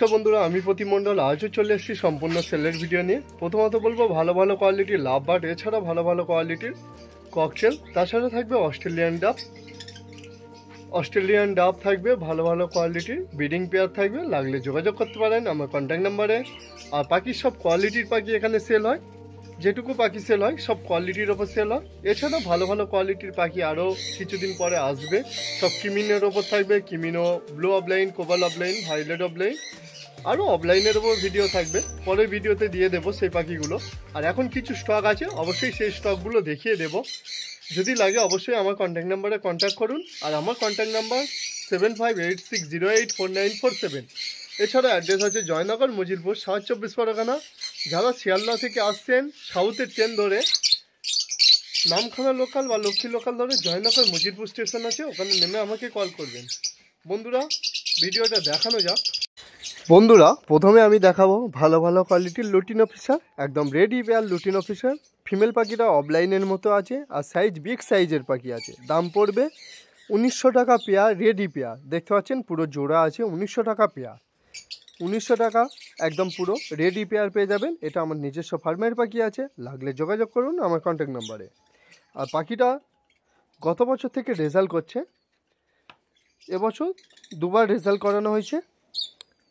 নমস্কার বন্ধুরা, আমি প্রতিম মণ্ডল। আজও চলে এসেছি সম্পূর্ণ সেলের ভিডিও নিয়ে। প্রথমত বলবো ভালো ভালো কোয়ালিটির লাভ বার্ড, এছাড়া ভালো ভালো কোয়ালিটির ককটেল, তাছাড়া থাকবে অস্ট্রেলিয়ান ডাব থাকবে, ভালো ভালো কোয়ালিটির ব্রিডিং পেয়ার থাকবে। লাগলে যোগাযোগ করতে পারেন আমার কন্ট্যাক্ট নাম্বারে। আর পাখির সব কোয়ালিটির পাখি এখানে সেল হয়, যেটুকু পাখি সেল হয় সব কোয়ালিটির ওপর সেল হয়। এছাড়া ভালো ভালো কোয়ালিটির পাখি আরও কিছুদিন পরে আসবে, সব কিমিনের ওপর থাকবে। কিমিনো, blue opaline, cobalt opaline, violet opaline, আরও অফলাইনের ওপর ভিডিও থাকবে। পরের ভিডিওতে দিয়ে দেবো সেই পাখিগুলো। আর এখন কিছু স্টক আছে, অবশ্যই সেই স্টকগুলো দেখিয়ে দেবো। যদি লাগে অবশ্যই আমার কন্ট্যাক্ট নাম্বারে কন্ট্যাক্ট করুন। আর আমার কন্ট্যাক্ট নাম্বার 7586084947। এছাড়া অ্যাড্রেস আছে জয়নগর, মজিলপুর, সাউথ 24 পরগনা। যারা শিয়ালদা থেকে আসছেন সাউথের ট্রেন ধরে নামখানা লোকাল বা লক্ষ্মী লোকাল ধরে জয়নগর মজিলপুর স্টেশন আছে, ওখানে নেমে আমাকে কল করবেন। বন্ধুরা, ভিডিওটা দেখানো যাক। বন্ধুরা, প্রথমে আমি দেখাবো ভালো ভালো কোয়ালিটির লুটিন অফিসার, একদম রেডি পেয়ার লুটিন অফিসার। ফিমেল পাখিটা অফলাইনের মতো আছে, আর সাইজ বিগ সাইজের পাখি আছে। দাম পড়বে 1900 টাকা পেয়ার, রেডি পেয়ার। দেখতে পাচ্ছেন পুরো জোড়া আছে, 1900 টাকা পেয়ার। 1900 টাকা একদম পুরো রেডি পেয়ার পেয়ে যাবেন। এটা আমার নিজস্ব ফার্মের পাখি আছে, লাগলে যোগাযোগ করুন আমার কন্ট্যাক্ট নাম্বারে। আর পাখিটা গত বছর থেকে রেজাল্ট করছে, এবছর দুবার রেজাল্ট করানো হয়েছে।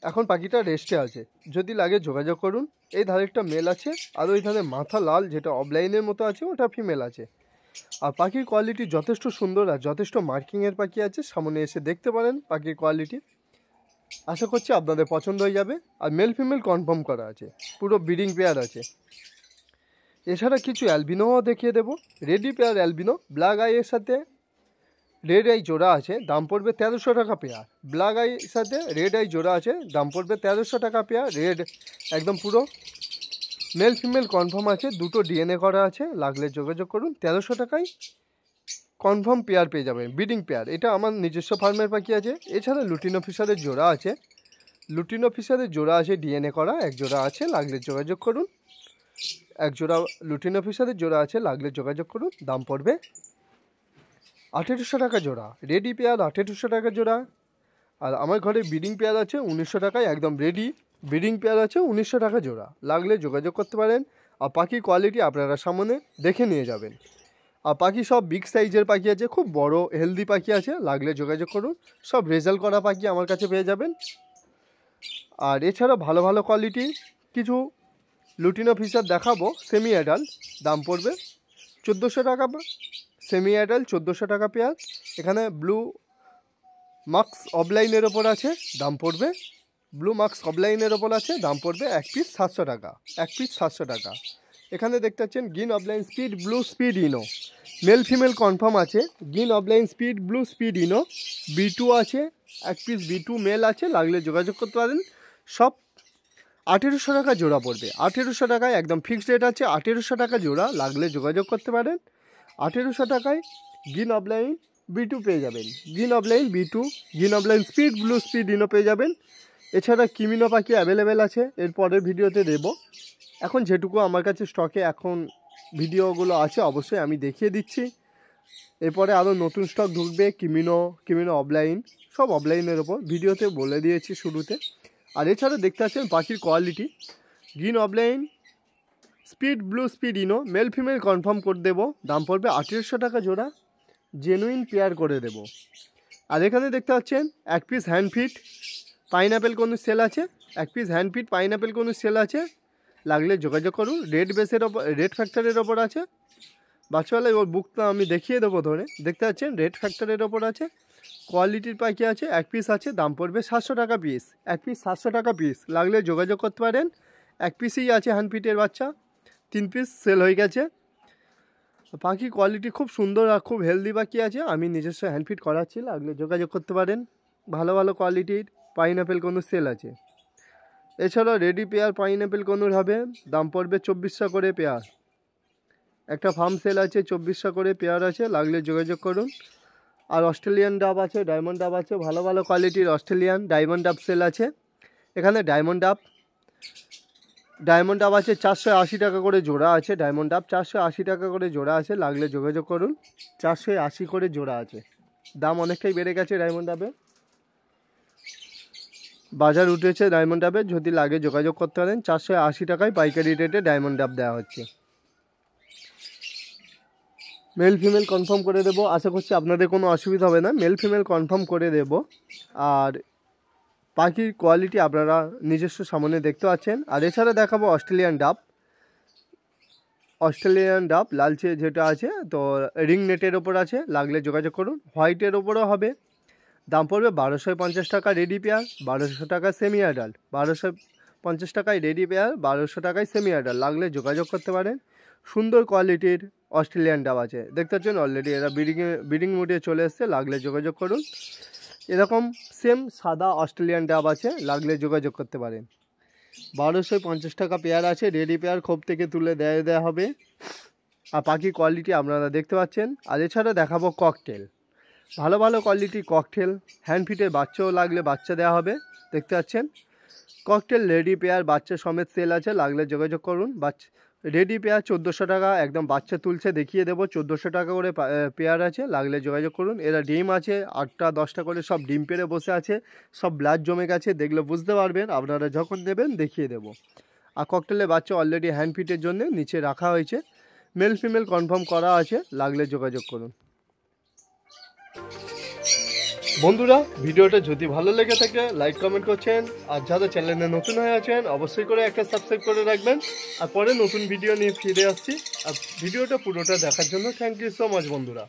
এখন পাখিটা রেস্টে আছে, যদি লাগে যোগাযোগ করুন। এই ধারে একটা মেল আছে, আর ওই ধারে মাথা লাল যেটা অফলাইনের মতো আছে ওটা ফিমেল আছে। আর পাখির কোয়ালিটি যথেষ্ট সুন্দর, আর যথেষ্ট মার্কিংয়ের পাখি আছে। সামনে এসে দেখতে পারেন পাখির কোয়ালিটি, আশা করছি আপনাদের পছন্দ হয়ে যাবে। আর মেল ফিমেল কনফার্ম করা আছে, পুরো ব্রিডিং পেয়ার আছে। এছাড়া কিছু অ্যালবিনোও দেখিয়ে দেবো। রেডি পেয়ার অ্যালবিনো, ব্ল্যাক আইয়ের সাথে রেড আই জোড়া আছে, দাম পড়বে 1300 টাকা পেয়ার। ব্ল্যাক আইয়ের সাথে রেড আই জোড়া আছে, দাম পড়বে 1300 টাকা পেয়ার। রেড একদম পুরো মেল ফিমেল কনফার্ম আছে, দুটো ডিএনএ করা আছে, লাগলে যোগাযোগ করুন। 1300 টাকায় কনফার্ম পেয়ার পেয়ে যাবেন, ব্রিডিং পেয়ার। এটা আমার নিজস্ব ফার্মের পাখি আছে। এছাড়া লুটিন অফিসারের জোড়া আছে, লুটিন অফিসারের জোড়া আছে ডিএনএ করা, এক জোড়া আছে, লাগলে যোগাযোগ করুন। এক জোড়া লুটিন অফিসারের জোড়া আছে, লাগলে যোগাযোগ করুন। দাম পড়বে 1800 টাকা জোড়া, রেডি পেয়ার 1800 টাকা জোড়া। আর আমার ঘরে ব্রিডিং পেয়ার আছে 1900 টাকায়, একদম রেডি ব্রিডিং পেয়ার আছে 1900 টাকা জোড়া, লাগলে যোগাযোগ করতে পারেন। আর পাখির কোয়ালিটি আপনারা সামনে দেখে নিয়ে যাবেন। আর পাখি সব বিগ সাইজের পাখি আছে, খুব বড় হেলদি পাখি আছে, লাগলে যোগাযোগ করুন। সব রেজাল্ট করা পাখি আমার কাছে পেয়ে যাবেন। আর এছাড়া ভালো ভালো কোয়ালিটি কিছু লুটিন অফিসার দেখাবো, সেমি অ্যাডাল্ট, দাম পড়বে 1400 টাকা। সেমি অ্যাডাল্ট 1400 টাকা পেয়ার। এখানে ব্লু মার্কস অফলাইনের ওপর আছে, দাম পড়বে ব্লু মার্কস অফলাইনের ওপর আছে, দাম পড়বে এক পিস 700 টাকা, এক পিস 700 টাকা। এখানে দেখতে পাচ্ছেন green opaline pied, blue pied ino, male female confirm আছে। Green opaline pied, blue pied ino, B2 আছে, এক পিস B2 মেল আছে, লাগলে যোগাযোগ করতে পারেন। সব 1800 টাকা জোড়া পড়বে, 1800 টাকায় একদম ফিক্সড রেট আছে, 1800 টাকা জোড়া, লাগলে যোগাযোগ করতে পারেন। 1800 টাকায় গ্রিন অফলাইন B2 পেয়ে যাবেন, green offline B2, green opaline pied, blue pied ইনো পেয়ে যাবেন। এছাড়া কিমিনো পাখি অ্যাভেলেবেল আছে, এর পরের ভিডিওতে দেব। এখন যেটুকু আমার কাছে স্টকে এখন ভিডিওগুলো আছে অবশ্যই আমি দেখিয়ে দিচ্ছি। এরপরে আরও নতুন স্টক ঢুকবে, কিমিনো অফলাইন, সব অফলাইনের ওপর ভিডিওতে বলে দিয়েছি শুরুতে। আর এছাড়া দেখতে পাচ্ছেন পাখির quality, green opaline pied, blue pied ino, male female confirm করে দেবো, দাম পড়বে 1800 টাকা জোড়া, জেনুইন পেয়ার করে দেব। আর এখানে দেখতে পাচ্ছেন এক পিস হ্যান্ডফিট পাইনঅ্যাপেল কোনো সেল আছে, এক পিস হ্যান্ডফিট পাইনঅ্যাপেল কোনো সেল আছে, লাগলে যোগাযোগ করুন। রেড বেসের ওপর, রেড ফ্যাক্টরের ওপর আছে। বাচ্চাবেলায় ওর বুকটা আমি দেখিয়ে দেবো ধরে, দেখতে পাচ্ছেন রেড ফ্যাক্টরের ওপর আছে, কোয়ালিটির পাখি আছে, এক পিস আছে, দাম পড়বে 700 টাকা পিস, এক পিস 700 টাকা পিস, লাগলে যোগাযোগ করতে পারেন। এক পিসেই আছে হ্যান্ডফিটের বাচ্চা, 3 পিস সেল হয়ে গেছে। পাখি কোয়ালিটি খুব সুন্দর আর খুব হেলদি পাখি আছে, আমি নিজস্ব হ্যান্ডফিট করাচ্ছি, লাগলে যোগাযোগ করতে পারেন। ভালো ভালো কোয়ালিটির পাইনঅ্যাপেল কনুর সেল আছে। এছাড়াও রেডি পেয়ার পাইনঅ্যাপেল কনুর হবে, দাম পড়বে 2400 করে পেয়ার। একটা ফার্ম সেল আছে, 2400 করে পেয়ার আছে, লাগলে যোগাযোগ করুন। আর অস্ট্রেলিয়ান ডাব আছে, ডায়মন্ড ডাব আছে, ভালো ভালো কোয়ালিটির অস্ট্রেলিয়ান ডায়মন্ড ডাব সেল আছে। এখানে ডায়মন্ড ডাব আছে 480 টাকা করে জোড়া আছে, ডায়মন্ড ডাব 480 টাকা করে জোড়া আছে, লাগলে যোগাযোগ করুন। 480 করে জোড়া আছে, দাম অনেকটাই বেড়ে গেছে ডায়মন্ড ডাবে। বাজার উঠেছে ডায়মন্ড ডাবের, যদি লাগে যোগাযোগ করতে পারেন। 480 টাকায় পাইকারি রেটে ডায়মন্ড ডাব দেওয়া হচ্ছে। মেল ফিমেল কনফার্ম করে দেবো, আশা করছি আপনাদের কোনো অসুবিধা হবে না। মেল ফিমেল কনফার্ম করে দেব। আর পাখির কোয়ালিটি আপনারা নিজস্ব সামনে দেখতে পাচ্ছেন। আর এছাড়া দেখাবো অস্ট্রেলিয়ান ডাব। অস্ট্রেলিয়ান ডাব লালচে যেটা আছে, তো রিং নেটের ওপর আছে, লাগলে যোগাযোগ করুন। হোয়াইটের ওপরও হবে। দাম পড়বে 1250 টাকা রেডি পেয়ার, 1200 টাকা সেমি অ্যাডাল্ট। 1250 টাকায় রেডি পেয়ার, 1200 টাকায় সেমি অ্যাডাল্ট, লাগলে যোগাযোগ করতে পারেন। সুন্দর কোয়ালিটির অস্ট্রেলিয়ান ডাব আছে, দেখতে পাচ্ছেন অলরেডি এরা ব্রিডিং মুডে চলে এসছে, লাগলে যোগাযোগ করুন। এরকম সেম সাদা অস্ট্রেলিয়ান ডাব আছে, লাগলে যোগাযোগ করতে পারেন। 1250 টাকা পেয়ার আছে, রেডি পেয়ার খোপ থেকে তুলে দেওয়া হবে। আর পাখির কোয়ালিটি আপনারা দেখতে পাচ্ছেন। আর এছাড়া দেখাবো ককটেল, ভালো ভালো কোয়ালিটি ককটেল, হ্যান্ড ফিটের বাচ্চাও লাগলে বাচ্চা দেওয়া হবে, দেখতে পাচ্ছেন। ককটেল রেডি পেয়ার বাচ্চা সমেত সেল আছে, লাগলে যোগাযোগ করুন। বাচ্চা রেডি পেয়ার 1400 টাকা, একদম বাচ্চা তুলছে দেখিয়ে দেবো। 1400 টাকা করে পেয়ার আছে, লাগলে যোগাযোগ করুন। এরা ডিম আছে 8টা 10টা করে, সব ডিম পেড়ে বসে আছে, সব ব্লাড জমে গেছে, দেখলে বুঝতে পারবেন, আপনারা যখন নেবেন দেখিয়ে দেবো। আর ককটেলের বাচ্চা অলরেডি হ্যান্ড ফিটের জন্য নিচে রাখা হয়েছে, মেল ফিমেল কনফার্ম করা আছে, লাগলে যোগাযোগ করুন। বন্ধুরা, ভিডিওটা যদি ভালো লেগে থাকে লাইক কমেন্ট করছেন, আর যারা চ্যানেলে নতুন হয়ে আছেন অবশ্যই করে একটা সাবস্ক্রাইব করে রাখবেন। আর পরে নতুন ভিডিও নিয়ে ফিরে আসছি। আর ভিডিওটা পুরোটা দেখার জন্য থ্যাংক ইউ সো মাচ বন্ধুরা।